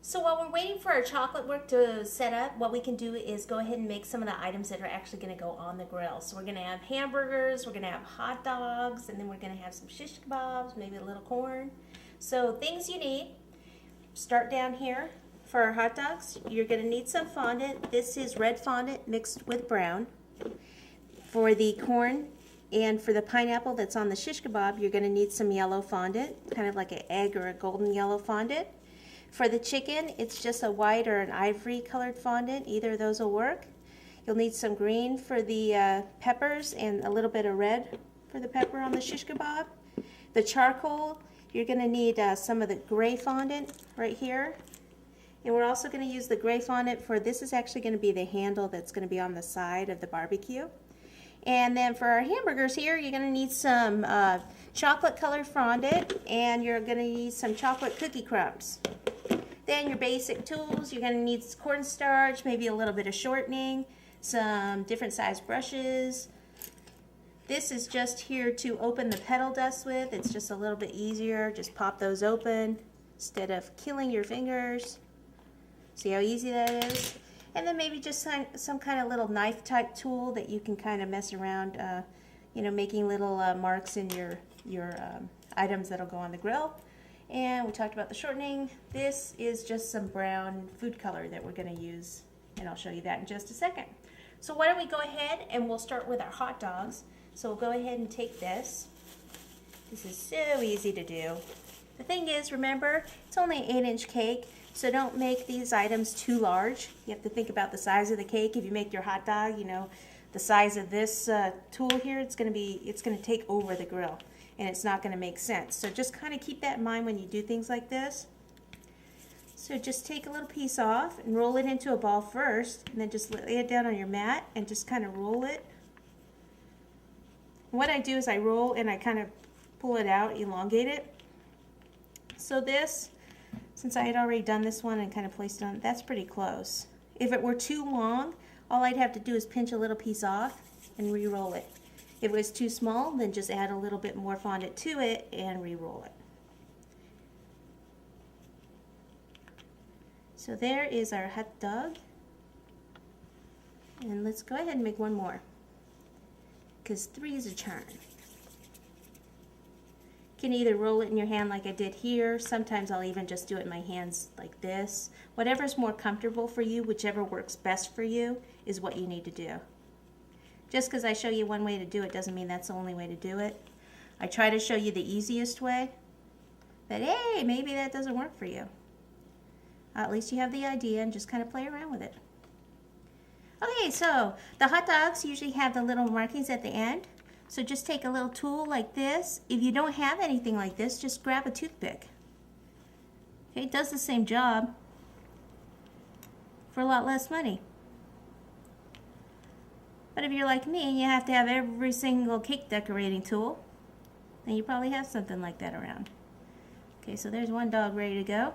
So while we're waiting for our chocolate work to set up, what we can do is go ahead and make some of the items that are actually going to go on the grill. So we're going to have hamburgers, we're going to have hot dogs, and then we're going to have some shish kebabs, maybe a little corn. So things you need, start down here. For our hot dogs, you're going to need some fondant. This is red fondant mixed with brown. For the corn and for the pineapple that's on the shish kebab, you're going to need some yellow fondant, kind of like an egg or a golden yellow fondant. For the chicken, it's just a white or an ivory colored fondant. Either of those will work. You'll need some green for the peppers and a little bit of red for the pepper on the shish kebab. The charcoal, you're going to need some of the gray fondant right here. And we're also going to use the gray fondant for, this is actually going to be the handle that's going to be on the side of the barbecue. And then for our hamburgers here, you're going to need some chocolate colored fondant, and you're going to need some chocolate cookie crumbs. Then your basic tools, you're going to need cornstarch, maybe a little bit of shortening, some different size brushes. This is just here to open the petal dust with. It's just a little bit easier. Just pop those open instead of killing your fingers. See how easy that is? And then maybe just some kind of little knife type tool that you can kind of mess around, you know, making little marks in your items that'll go on the grill. And we talked about the shortening. This is just some brown food color that we're going to use, and I'll show you that in just a second. So why don't we go ahead and we'll start with our hot dogs. So we'll go ahead and take this. This is so easy to do. The thing is, remember, it's only an 8-inch cake, so don't make these items too large. You have to think about the size of the cake. If you make your hot dog, you know, the size of this tool here, it's going to take over the grill, and it's not going to make sense. So just kind of keep that in mind when you do things like this. So just take a little piece off and roll it into a ball first, and then just lay it down on your mat and just kind of roll it. And what I do is I roll and I kind of pull it out, elongate it. So this, since I had already done this one and kind of placed it on, that's pretty close. If it were too long, all I'd have to do is pinch a little piece off and re-roll it. If it was too small, then just add a little bit more fondant to it and re-roll it. So there is our hot dog. And let's go ahead and make one more, because 3 is a charm. You can either roll it in your hand like I did here. Sometimes I'll even just do it in my hands like this. Whatever's more comfortable for you, whichever works best for you, is what you need to do. Just because I show you one way to do it doesn't mean that's the only way to do it. I try to show you the easiest way, but hey, maybe that doesn't work for you. At least you have the idea and just kind of play around with it. Okay, so the hot dogs usually have the little markings at the end. So just take a little tool like this. If you don't have anything like this, just grab a toothpick. Okay, it does the same job for a lot less money. But if you're like me and you have to have every single cake decorating tool, then you probably have something like that around. Okay, so there's one dog ready to go.